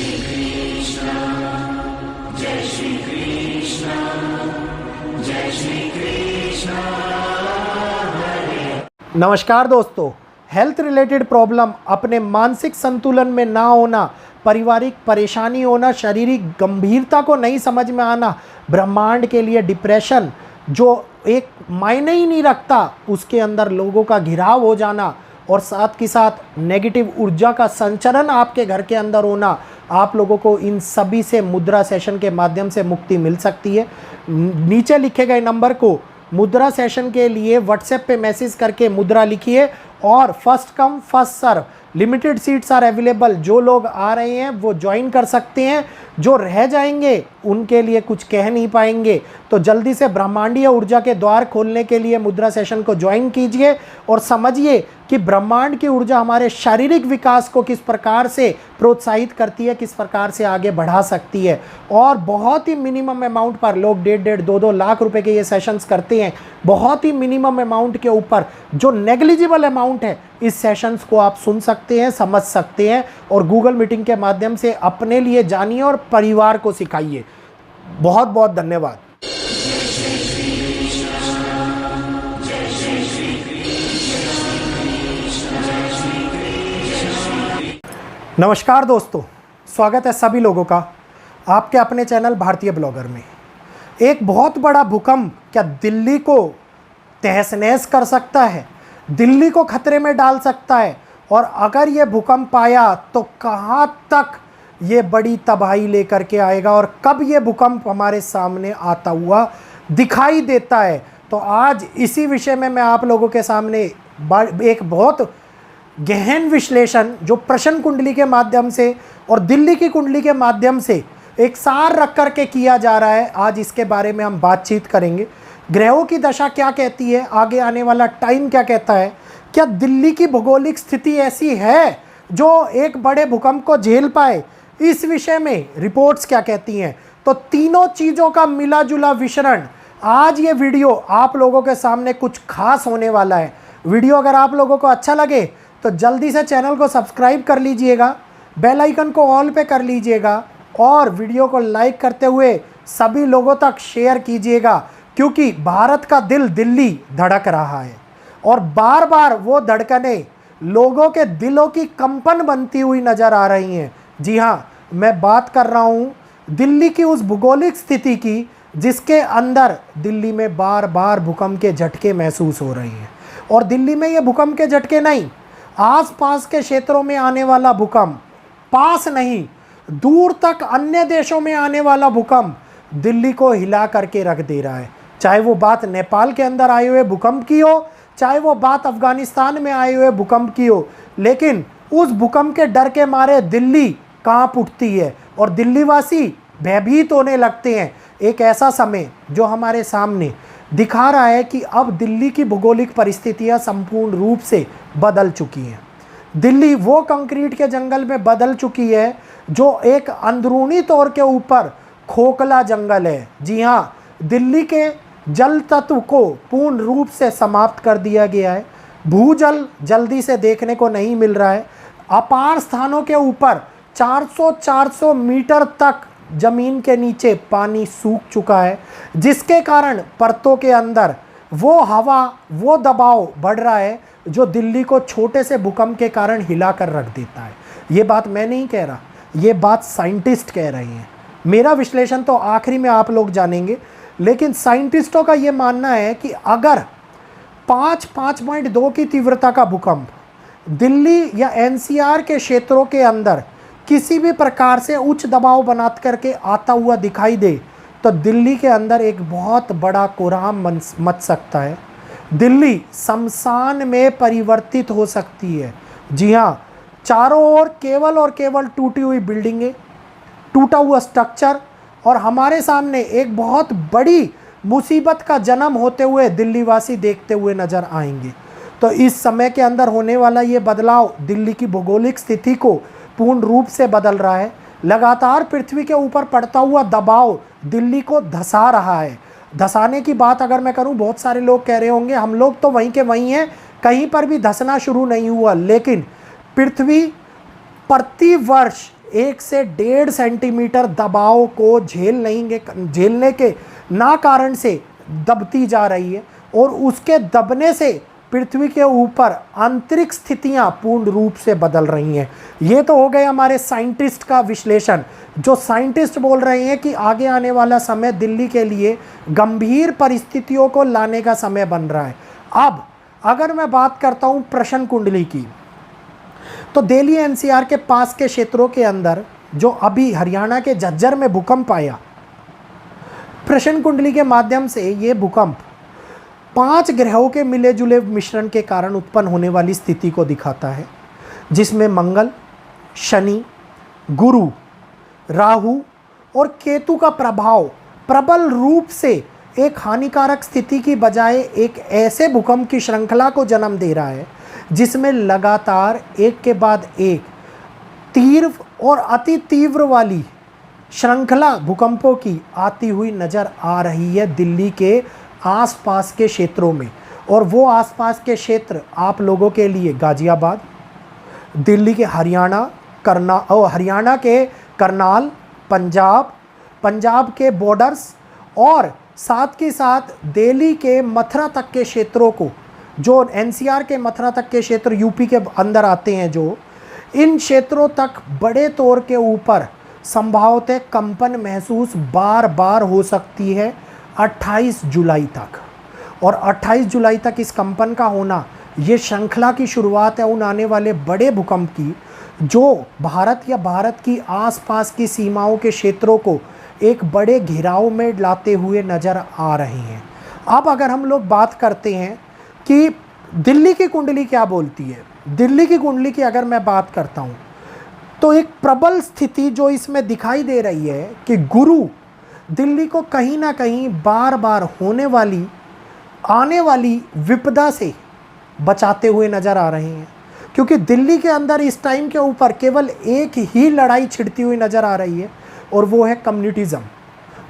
कृष्ण जय श्री कृष्ण जय श्री कृष्ण। नमस्कार दोस्तों, हेल्थ रिलेटेड प्रॉब्लम, अपने मानसिक संतुलन में ना होना, पारिवारिक परेशानी होना, शारीरिक गंभीरता को नहीं समझ में आना, ब्रह्मांड के लिए डिप्रेशन जो एक मायने ही नहीं रखता उसके अंदर लोगों का घिराव हो जाना और साथ के साथ नेगेटिव ऊर्जा का संचरण आपके घर के अंदर होना, आप लोगों को इन सभी से मुद्रा सेशन के माध्यम से मुक्ति मिल सकती है। नीचे लिखे गए नंबर को मुद्रा सेशन के लिए व्हाट्सएप पे मैसेज करके मुद्रा लिखिए और first come first serve, limited seats are available. जो लोग आ रहे हैं वो ज्वाइन कर सकते हैं, जो रह जाएंगे उनके लिए कुछ कह नहीं पाएंगे। तो जल्दी से ब्रह्मांडीय ऊर्जा के द्वार खोलने के लिए मुद्रा सेशन को ज्वाइन कीजिए और समझिए कि ब्रह्मांड की ऊर्जा हमारे शारीरिक विकास को किस प्रकार से प्रोत्साहित करती है, किस प्रकार से आगे बढ़ा सकती है। और बहुत ही मिनिमम अमाउंट पर लोग 1.5 2 लाख रुपए के ये सेशंस करते हैं। बहुत ही मिनिमम अमाउंट के ऊपर जो नेग्लिजिबल अमाउंट है, इस सेशंस को आप सुन सकते हैं, समझ सकते हैं और गूगल मीटिंग के माध्यम से अपने लिए जानिए और परिवार को सिखाइए। बहुत बहुत धन्यवाद। नमस्कार दोस्तों, स्वागत है सभी लोगों का आपके अपने चैनल भारतीय ब्लॉगर में। एक बहुत बड़ा भूकंप क्या दिल्ली को तहस नहस कर सकता है, दिल्ली को खतरे में डाल सकता है और अगर ये भूकंप आया तो कहाँ तक ये बड़ी तबाही लेकर के आएगा और कब ये भूकंप हमारे सामने आता हुआ दिखाई देता है। तो आज इसी विषय में मैं आप लोगों के सामने एक बहुत गहन विश्लेषण जो प्रश्न कुंडली के माध्यम से और दिल्ली की कुंडली के माध्यम से एक सार रख कर के किया जा रहा है, आज इसके बारे में हम बातचीत करेंगे। ग्रहों की दशा क्या कहती है, आगे आने वाला टाइम क्या कहता है, क्या दिल्ली की भौगोलिक स्थिति ऐसी है जो एक बड़े भूकंप को झेल पाए, इस विषय में रिपोर्ट्स क्या कहती हैं। तो तीनों चीज़ों का मिला जुला विवरण आज ये वीडियो आप लोगों के सामने कुछ खास होने वाला है। वीडियो अगर आप लोगों को अच्छा लगे तो जल्दी से चैनल को सब्सक्राइब कर लीजिएगा, बेल आइकन को ऑल पे कर लीजिएगा और वीडियो को लाइक करते हुए सभी लोगों तक शेयर कीजिएगा, क्योंकि भारत का दिल दिल्ली धड़क रहा है और बार बार वो धड़कने लोगों के दिलों की कंपन बनती हुई नज़र आ रही हैं। जी हाँ, मैं बात कर रहा हूँ दिल्ली की उस भूगोलिक स्थिति की जिसके अंदर दिल्ली में बार बार भूकंप के झटके महसूस हो रहे हैं। और दिल्ली में ये भूकंप के झटके नहीं, आसपास के क्षेत्रों में आने वाला भूकंप, पास नहीं दूर तक अन्य देशों में आने वाला भूकंप दिल्ली को हिला करके रख दे रहा है। चाहे वो बात नेपाल के अंदर आए हुए भूकंप की हो, चाहे वो बात अफगानिस्तान में आए हुए भूकंप की हो, लेकिन उस भूकंप के डर के मारे दिल्ली कांप उठती है और दिल्ली वासी भयभीत होने लगते हैं। एक ऐसा समय जो हमारे सामने दिखा रहा है कि अब दिल्ली की भौगोलिक परिस्थितियां संपूर्ण रूप से बदल चुकी हैं। दिल्ली वो कंक्रीट के जंगल में बदल चुकी है जो एक अंदरूनी तौर के ऊपर खोखला जंगल है। जी हाँ, दिल्ली के जल तत्व को पूर्ण रूप से समाप्त कर दिया गया है। भूजल जल्दी से देखने को नहीं मिल रहा है। अपार स्थानों के ऊपर 400 मीटर तक जमीन के नीचे पानी सूख चुका है, जिसके कारण परतों के अंदर वो हवा, वो दबाव बढ़ रहा है जो दिल्ली को छोटे से भूकंप के कारण हिला कर रख देता है। ये बात मैं नहीं कह रहा, ये बात साइंटिस्ट कह रहे हैं। मेरा विश्लेषण तो आखिरी में आप लोग जानेंगे, लेकिन साइंटिस्टों का ये मानना है कि अगर 5.2 की तीव्रता का भूकंप दिल्ली या एनसीआर के क्षेत्रों के अंदर किसी भी प्रकार से उच्च दबाव बना करके आता हुआ दिखाई दे तो दिल्ली के अंदर एक बहुत बड़ा कोहराम मच सकता है। दिल्ली शमशान में परिवर्तित हो सकती है। जी हाँ, चारों ओर केवल और केवल टूटी हुई बिल्डिंगें, टूटा हुआ स्ट्रक्चर और हमारे सामने एक बहुत बड़ी मुसीबत का जन्म होते हुए दिल्ली वासी देखते हुए नज़र आएंगे। तो इस समय के अंदर होने वाला ये बदलाव दिल्ली की भौगोलिक स्थिति को पूर्ण रूप से बदल रहा है। लगातार पृथ्वी के ऊपर पड़ता हुआ दबाव दिल्ली को धसा रहा है। धसाने की बात अगर मैं करूं, बहुत सारे लोग कह रहे होंगे हम लोग तो वहीं के वहीं हैं, कहीं पर भी धसना शुरू नहीं हुआ, लेकिन पृथ्वी प्रति वर्ष 1 से 1.5 सेंटीमीटर दबाव को झेलने के ना कारण से दबती जा रही है, और उसके दबने से पृथ्वी के ऊपर आंतरिक स्थितियां पूर्ण रूप से बदल रही हैं। ये तो हो गए हमारे साइंटिस्ट का विश्लेषण, जो साइंटिस्ट बोल रहे हैं कि आगे आने वाला समय दिल्ली के लिए गंभीर परिस्थितियों को लाने का समय बन रहा है। अब अगर मैं बात करता हूं प्रश्न कुंडली की, तो दिल्ली एनसीआर के पास के क्षेत्रों के अंदर जो अभी हरियाणा के झज्जर में भूकंप आया, प्रश्न कुंडली के माध्यम से ये भूकंप 5 ग्रहों के मिले जुले मिश्रण के कारण उत्पन्न होने वाली स्थिति को दिखाता है, जिसमें मंगल, शनि, गुरु, राहु और केतु का प्रभाव प्रबल रूप से एक हानिकारक स्थिति की बजाय एक ऐसे भूकंप की श्रृंखला को जन्म दे रहा है जिसमें लगातार एक के बाद एक तीव्र और अति तीव्र वाली श्रृंखला भूकंपों की आती हुई नज़र आ रही है दिल्ली के आसपास के क्षेत्रों में। और वो आसपास के क्षेत्र आप लोगों के लिए गाज़ियाबाद, दिल्ली के हरियाणा के करनाल, पंजाब के बॉर्डर्स, और साथ के साथ दिल्ली के मथुरा तक के क्षेत्रों को, जो एनसीआर के मथुरा तक के क्षेत्र यूपी के अंदर आते हैं, जो इन क्षेत्रों तक बड़े तौर के ऊपर संभवतः कंपन महसूस बार बार हो सकती है 28 जुलाई तक। और 28 जुलाई तक इस कंपन का होना ये श्रृंखला की शुरुआत है उन आने वाले बड़े भूकंप की, जो भारत या भारत की आसपास की सीमाओं के क्षेत्रों को एक बड़े घेराव में लाते हुए नज़र आ रहे हैं। अब अगर हम लोग बात करते हैं कि दिल्ली की कुंडली क्या बोलती है, दिल्ली की कुंडली की अगर मैं बात करता हूँ, तो एक प्रबल स्थिति जो इसमें दिखाई दे रही है कि गुरु दिल्ली को कहीं ना कहीं बार बार होने वाली आने वाली विपदा से बचाते हुए नज़र आ रहे हैं, क्योंकि दिल्ली के अंदर इस टाइम के ऊपर केवल एक ही लड़ाई छिड़ती हुई नज़र आ रही है, और वो है कम्युनिटिज़म।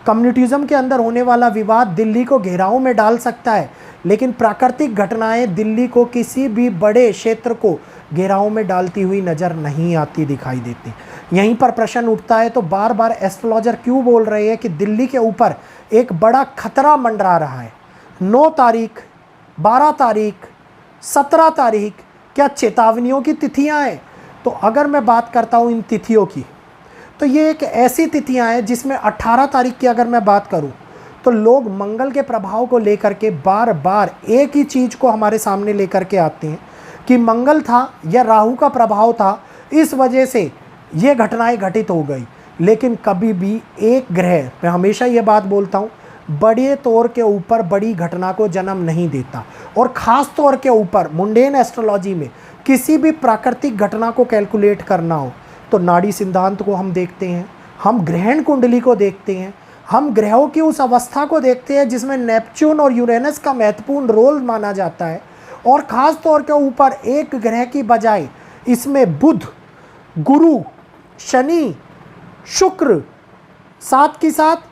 कम्युनिटिज़म के अंदर होने वाला विवाद दिल्ली को घेराव में डाल सकता है, लेकिन प्राकृतिक घटनाएं दिल्ली को किसी भी बड़े क्षेत्र को घेराव में डालती हुई नज़र नहीं आती, दिखाई देती। यहीं पर प्रश्न उठता है, तो बार बार एस्ट्रोलॉजर क्यों बोल रहे हैं कि दिल्ली के ऊपर एक बड़ा खतरा मंडरा रहा है। 9 तारीख, 12 तारीख, 17 तारीख क्या चेतावनियों की तिथियां हैं? तो अगर मैं बात करता हूं इन तिथियों की, तो ये एक ऐसी तिथियां हैं जिसमें 18 तारीख की अगर मैं बात करूं, तो लोग मंगल के प्रभाव को लेकर के बार बार एक ही चीज़ को हमारे सामने लेकर के आते हैं कि मंगल था या राहु का प्रभाव था, इस वजह से ये घटनाएं घटित हो गई। लेकिन कभी भी एक ग्रह, मैं हमेशा ये बात बोलता हूँ, बड़े तौर के ऊपर बड़ी घटना को जन्म नहीं देता। और ख़ास तौर के ऊपर मुंडेन एस्ट्रोलॉजी में किसी भी प्राकृतिक घटना को कैलकुलेट करना हो तो नाड़ी सिद्धांत को हम देखते हैं, हम ग्रहण कुंडली को देखते हैं, हम ग्रहों की उस अवस्था को देखते हैं जिसमें नेपच्यून और यूरेनस का महत्वपूर्ण रोल माना जाता है। और ख़ास तौर के ऊपर एक ग्रह की बजाय इसमें बुध, गुरु, शनि, शुक्र, साथ के साथ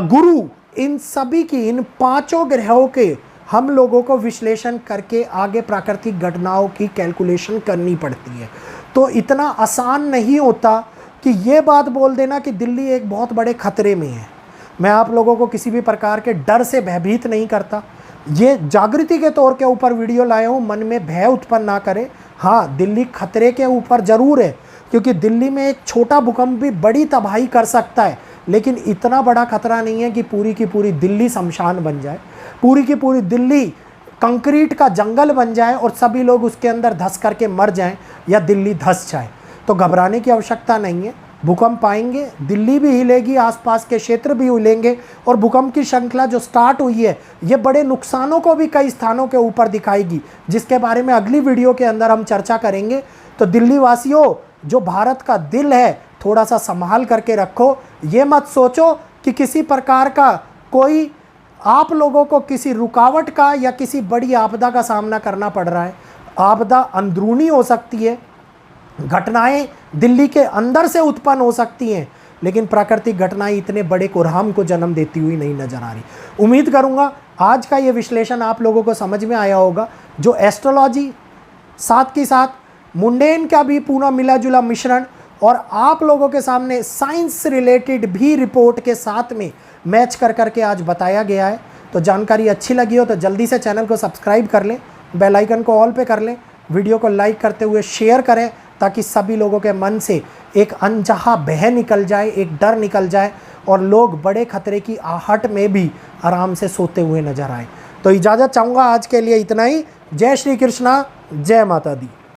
गुरु, इन सभी की, इन 5 ग्रहों के हम लोगों को विश्लेषण करके आगे प्राकृतिक घटनाओं की कैलकुलेशन करनी पड़ती है। तो इतना आसान नहीं होता कि ये बात बोल देना कि दिल्ली एक बहुत बड़े खतरे में है। मैं आप लोगों को किसी भी प्रकार के डर से भयभीत नहीं करता, ये जागृति के तौर के ऊपर वीडियो लाया हूँ, मन में भय उत्पन्न ना करें। हाँ, दिल्ली खतरे के ऊपर ज़रूर है, क्योंकि दिल्ली में एक छोटा भूकंप भी बड़ी तबाही कर सकता है, लेकिन इतना बड़ा खतरा नहीं है कि पूरी की पूरी दिल्ली शमशान बन जाए, पूरी की पूरी दिल्ली कंक्रीट का जंगल बन जाए और सभी लोग उसके अंदर धंस करके मर जाएं या दिल्ली धंस जाए। तो घबराने की आवश्यकता नहीं है। भूकंप आएंगे, दिल्ली भी हिलेगी, आसपास के क्षेत्र भी हिलेंगे, और भूकंप की श्रृंखला जो स्टार्ट हुई है ये बड़े नुकसानों को भी कई स्थानों के ऊपर दिखाएगी, जिसके बारे में अगली वीडियो के अंदर हम चर्चा करेंगे। तो दिल्ली वासियों, जो भारत का दिल है, थोड़ा सा संभाल करके रखो। ये मत सोचो कि किसी प्रकार का कोई आप लोगों को किसी रुकावट का या किसी बड़ी आपदा का सामना करना पड़ रहा है। आपदा अंदरूनी हो सकती है, घटनाएं दिल्ली के अंदर से उत्पन्न हो सकती हैं, लेकिन प्राकृतिक घटनाएं इतने बड़े कोरहाम को जन्म देती हुई नहीं नजर आ रही। उम्मीद करूंगा आज का ये विश्लेषण आप लोगों को समझ में आया होगा। जो एस्ट्रोलॉजी, साथ के साथ मुंडेन का भी पूरा मिला जुला मिश्रण और आप लोगों के सामने साइंस रिलेटेड भी रिपोर्ट के साथ में मैच कर करके आज बताया गया है। तो जानकारी अच्छी लगी हो तो जल्दी से चैनल को सब्सक्राइब कर लें, बेल आइकन को ऑल पे कर लें, वीडियो को लाइक करते हुए शेयर करें ताकि सभी लोगों के मन से एक अनचाहा भय निकल जाए, एक डर निकल जाए और लोग बड़े खतरे की आहट में भी आराम से सोते हुए नजर आए। तो इजाज़त चाहूँगा, आज के लिए इतना ही। जय श्री कृष्णा, जय माता दी।